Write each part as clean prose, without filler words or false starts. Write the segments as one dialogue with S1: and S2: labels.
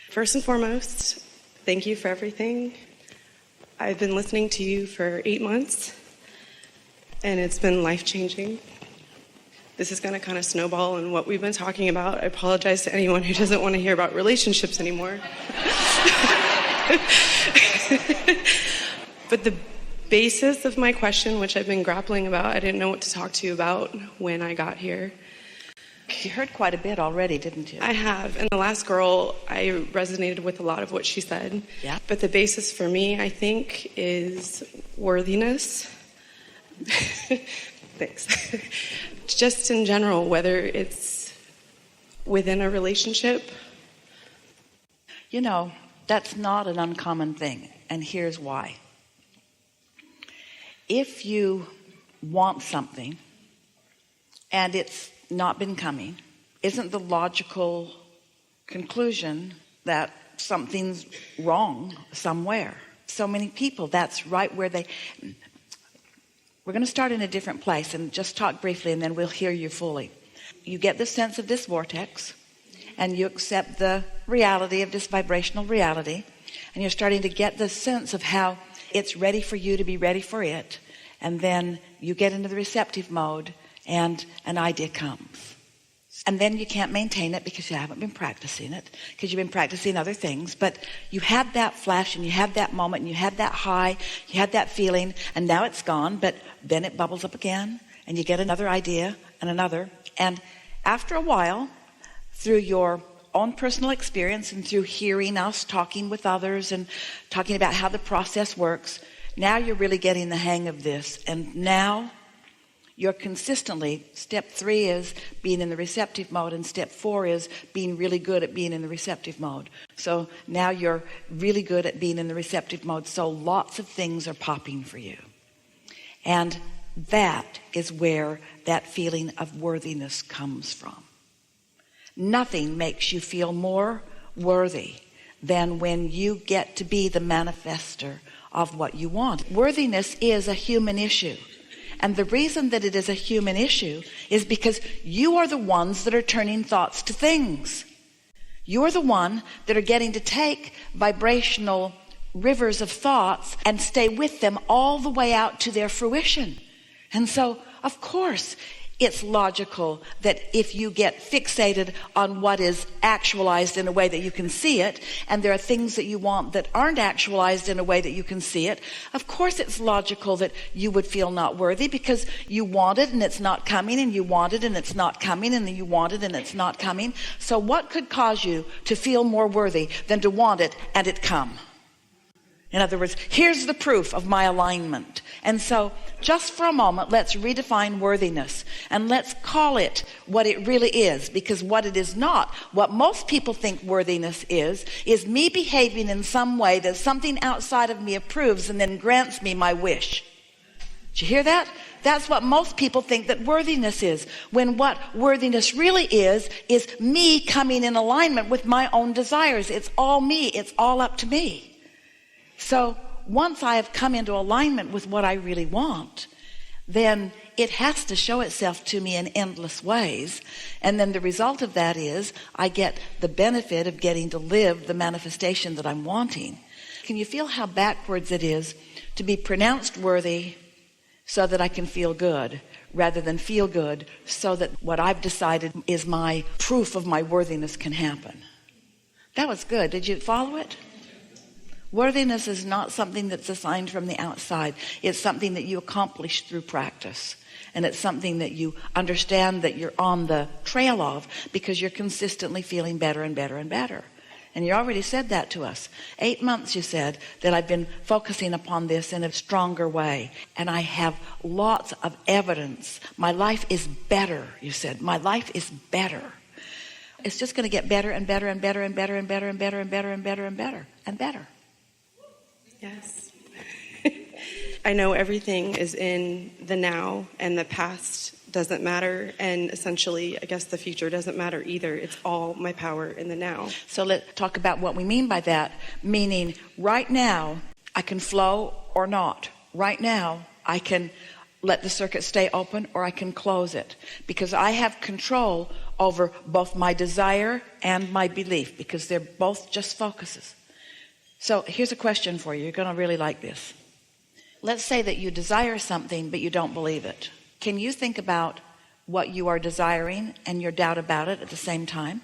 S1: First and foremost, thank you for everything. I've been listening to you for 8 months, and it's been life-changing. This is going to kind of snowball in what we've been talking about. I apologize to anyone who doesn't want to hear about relationships anymore. But the basis of my question, which I've been grappling about, I didn't know what to talk to you about when I got here.
S2: You heard quite a bit already, didn't you?
S1: I have. And the last girl, I resonated with a lot of what she said.
S2: Yeah.
S1: But the basis for me, I think, is worthiness. Thanks. Just in general, whether it's within a relationship.
S2: You know, that's not an uncommon thing, and here's why. If you want something and it's not been coming, isn't the logical conclusion that something's wrong somewhere? So many people, that's right where we're going to start in a different place and just talk briefly, and then we'll hear you fully. You get the sense of this vortex, and you accept the reality of this vibrational reality, and you're starting to get the sense of how it's ready for you to be ready for it. And then you get into the receptive mode, and an idea comes. And then you can't maintain it because you haven't been practicing it, because you've been practicing other things. But you had that flash, and you had that moment, and you had that high, you had that feeling, and now it's gone. But then it bubbles up again, and you get another idea and another. And after a while, through your own personal experience and through hearing us talking with others and talking about how the process works, now you're really getting the hang of this. And now you're consistently, step 3 is being in the receptive mode, and step 4 is being really good at being in the receptive mode. So now you're really good at being in the receptive mode, so lots of things are popping for you. And that is where that feeling of worthiness comes from. Nothing makes you feel more worthy than when you get to be the manifester of what you want. Worthiness is a human issue. And the reason that it is a human issue is because you are the ones that are turning thoughts to things. You're the one that are getting to take vibrational rivers of thoughts and stay with them all the way out to their fruition. And so, of course, it's logical that if you get fixated on what is actualized in a way that you can see it, and there are things that you want that aren't actualized in a way that you can see it, of course it's logical that you would feel not worthy, because you want it and it's not coming, and you want it and it's not coming, and you want it and it's not coming. So what could cause you to feel more worthy than to want it and it come? In other words, here's the proof of my alignment. And so just for a moment, let's redefine worthiness, and let's call it what it really is, because what it is not, what most people think worthiness is me behaving in some way that something outside of me approves and then grants me my wish. Did you hear that? That's what most people think that worthiness is, when what worthiness really is me coming in alignment with my own desires. It's all me. It's all up to me. So once I have come into alignment with what I really want, then it has to show itself to me in endless ways. And then the result of that is I get the benefit of getting to live the manifestation that I'm wanting. Can you feel how backwards it is to be pronounced worthy so that I can feel good, rather than feel good so that what I've decided is my proof of my worthiness can happen? That was good. Did you follow it? Worthiness is not something that's assigned from the outside. It's something that you accomplish through practice. And it's something that you understand that you're on the trail of, because you're consistently feeling better and better and better. And you already said that to us. 8 months, you said, that I've been focusing upon this in a stronger way. And I have lots of evidence. My life is better, you said. My life is better. It's just going to get better and better and better and better and better and better and better and better and better and better.
S1: Yes. I know everything is in the now, and the past doesn't matter, and essentially, I guess the future doesn't matter either. It's all my power in the now.
S2: So let's talk about what we mean by that, meaning right now I can flow or not. Right now I can let the circuit stay open, or I can close it, because I have control over both my desire and my belief, because they're both just focuses. So here's a question for you. You're going to really like this. Let's say that you desire something, but you don't believe it. Can you think about what you are desiring and your doubt about it at the same time?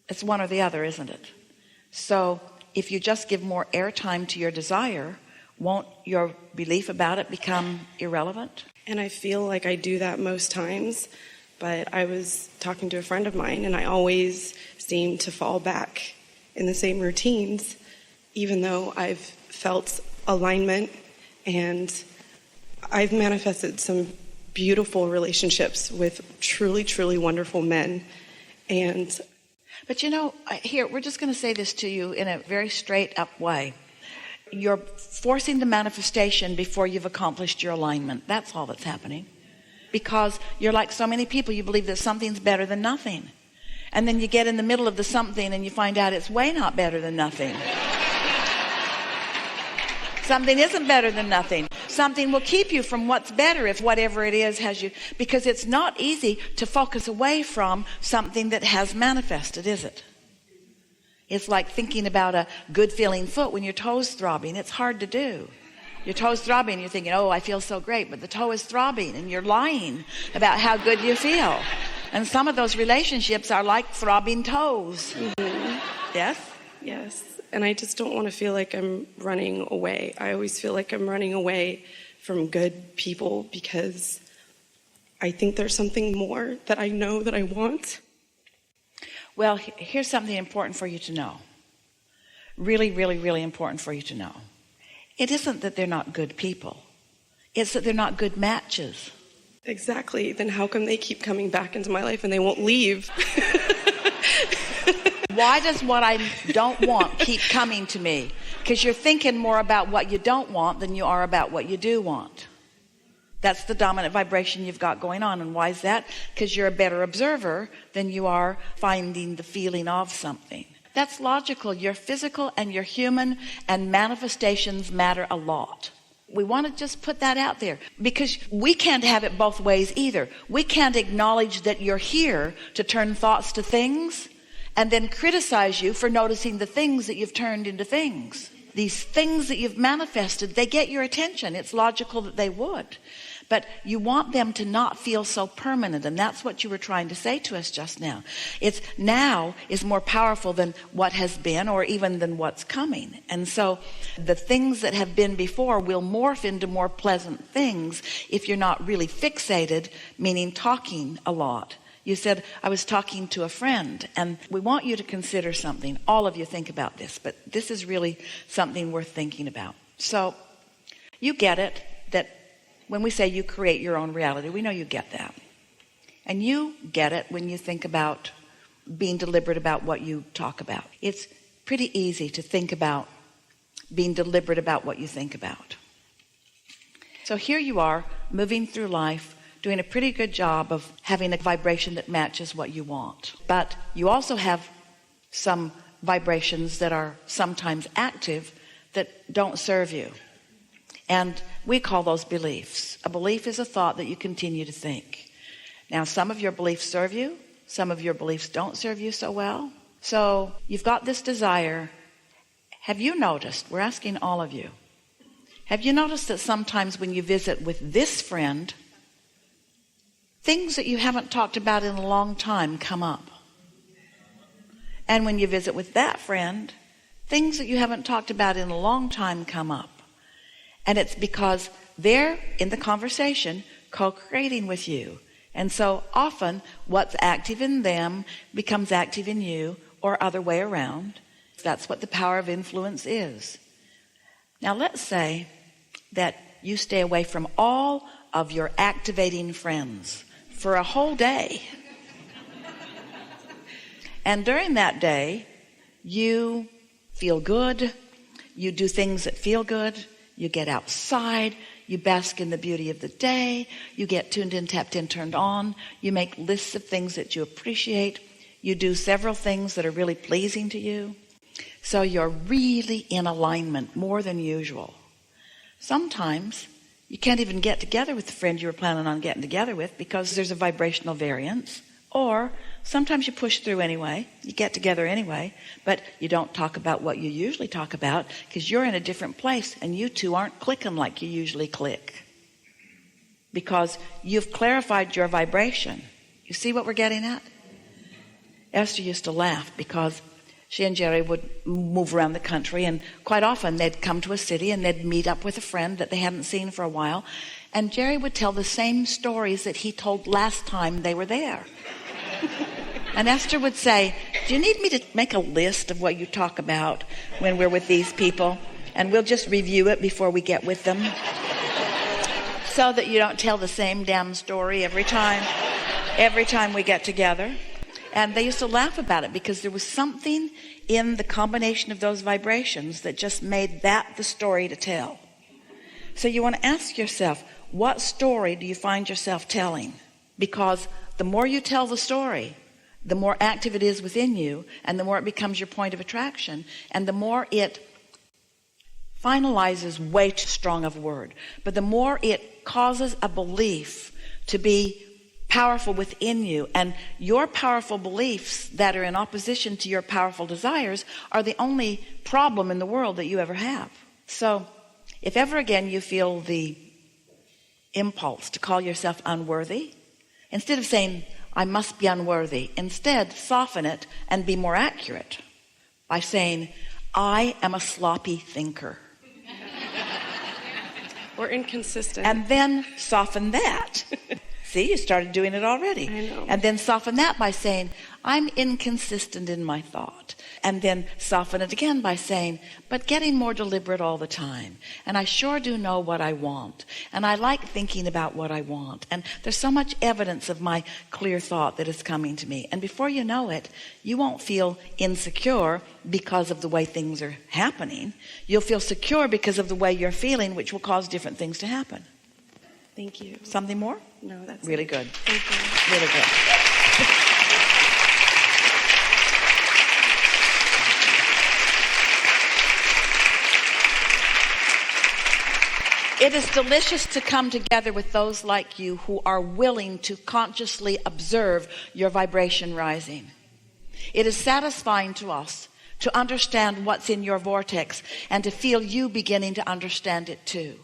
S2: It's one or the other, isn't it? So if you just give more airtime to your desire, won't your belief about it become irrelevant?
S1: And I feel like I do that most times, but I was talking to a friend of mine, and I always seem to fall back in the same routines, even though I've felt alignment and I've manifested some beautiful relationships with truly, truly wonderful men.
S2: But here, we're just going to say this to you in a very straight up way. You're forcing the manifestation before you've accomplished your alignment. That's all that's happening. Because you're like so many people, you believe that something's better than nothing. And then you get in the middle of the something and you find out it's way not better than nothing. Something isn't better than nothing. Something will keep you from what's better if whatever it is has you. Because it's not easy to focus away from something that has manifested, is it? It's like thinking about a good feeling foot when your toe's throbbing. It's hard to do. Your toe's throbbing, you're thinking, oh, I feel so great, but the toe is throbbing and you're lying about how good you feel. And some of those relationships are like throbbing toes.
S1: Mm-hmm.
S2: Yes?
S1: Yes. And I just don't want to feel like I'm running away. I always feel like I'm running away from good people because I think there's something more that I know that I want.
S2: Well, here's something important for you to know. Really, really, really important for you to know. It isn't that they're not good people. It's that they're not good matches.
S1: Exactly. Then how come they keep coming back into my life and they won't leave?
S2: Why does what I don't want keep coming to me? Because you're thinking more about what you don't want than you are about what you do want. That's the dominant vibration you've got going on. And why is that? Because you're a better observer than you are finding the feeling of something. That's logical. You're physical and you're human, and manifestations matter a lot. We want to just put that out there because we can't have it both ways either. We can't acknowledge that you're here to turn thoughts to things and then criticize you for noticing the things that you've turned into things. These things that you've manifested, they get your attention. It's logical that they would. But you want them to not feel so permanent. And that's what you were trying to say to us just now. It's now is more powerful than what has been or even than what's coming. And so the things that have been before will morph into more pleasant things if you're not really fixated, meaning talking a lot. You said, I was talking to a friend, and we want you to consider something. All of you think about this, but this is really something worth thinking about. So you get it that when we say you create your own reality, we know you get that. And you get it when you think about being deliberate about what you talk about. It's pretty easy to think about being deliberate about what you think about. So here you are, moving through life, doing a pretty good job of having a vibration that matches what you want. But you also have some vibrations that are sometimes active that don't serve you. And we call those beliefs. A belief is a thought that you continue to think. Now, some of your beliefs serve you. Some of your beliefs don't serve you so well. So you've got this desire. Have you noticed, we're asking all of you, have you noticed that sometimes when you visit with this friend, things that you haven't talked about in a long time come up? And when you visit with that friend, things that you haven't talked about in a long time come up. And it's because they're in the conversation co-creating with you. And so often what's active in them becomes active in you, or other way around. That's what the power of influence is. Now let's say that you stay away from all of your activating friends for a whole day. And during that day, you feel good. You do things that feel good. You get outside, you bask in the beauty of the day, you get tuned in, tapped in, turned on, you make lists of things that you appreciate, you do several things that are really pleasing to you. So you're really in alignment more than usual. Sometimes you can't even get together with the friend you were planning on getting together with because there's a vibrational variance, Or sometimes you push through anyway, you get together anyway, but you don't talk about what you usually talk about because you're in a different place and you two aren't clicking like you usually click. Because you've clarified your vibration. You see what we're getting at? Esther used to laugh because she and Jerry would move around the country, and quite often they'd come to a city and they'd meet up with a friend that they hadn't seen for a while, and Jerry would tell the same stories that he told last time they were there. And Esther would say, do you need me to make a list of what you talk about when we're with these people? And we'll just review it before we get with them. So that you don't tell the same damn story every time we get together. And they used to laugh about it because there was something in the combination of those vibrations that just made that the story to tell. So you want to ask yourself, what story do you find yourself telling? Because the more you tell the story, the more active it is within you, and the more it becomes your point of attraction, and the more it finalizes, way too strong of a word, but the more it causes a belief to be powerful within you, and your powerful beliefs that are in opposition to your powerful desires are the only problem in the world that you ever have. So if ever again you feel the impulse to call yourself unworthy, instead of saying, I must be unworthy, instead soften it and be more accurate by saying, I am a sloppy thinker.
S1: Or inconsistent.
S2: And then soften that. See, you started doing it already.
S1: I know.
S2: And then soften that by saying, I'm inconsistent in my thought. And then soften it again by saying, but getting more deliberate all the time. And I sure do know what I want. And I like thinking about what I want. And there's so much evidence of my clear thought that is coming to me. And before you know it, you won't feel insecure because of the way things are happening. You'll feel secure because of the way you're feeling, which will cause different things to happen.
S1: Thank you.
S2: Something more?
S1: No, that's
S2: really
S1: it.
S2: good.
S1: Thank you.
S2: Really good. It is delicious to come together with those like you who are willing to consciously observe your vibration rising. It is satisfying to us to understand what's in your vortex and to feel you beginning to understand it too.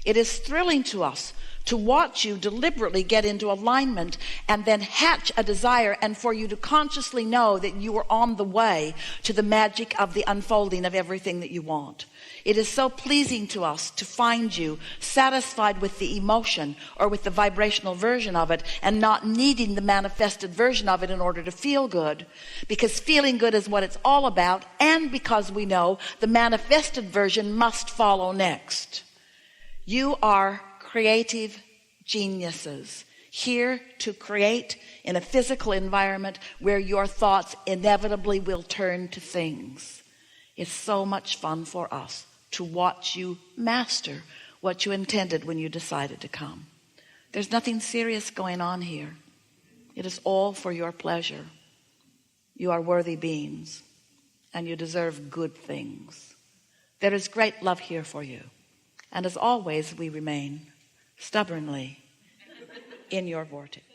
S2: It is thrilling to us to watch you deliberately get into alignment and then hatch a desire, and for you to consciously know that you are on the way to the magic of the unfolding of everything that you want. It is so pleasing to us to find you satisfied with the emotion or with the vibrational version of it and not needing the manifested version of it in order to feel good, because feeling good is what it's all about, and because we know the manifested version must follow next. You are creative geniuses, here to create in a physical environment where your thoughts inevitably will turn to things. It's so much fun for us to watch you master what you intended when you decided to come. There's nothing serious going on here. It is all for your pleasure. You are worthy beings, and you deserve good things. There is great love here for you. And as always, we remain stubbornly in your vortex.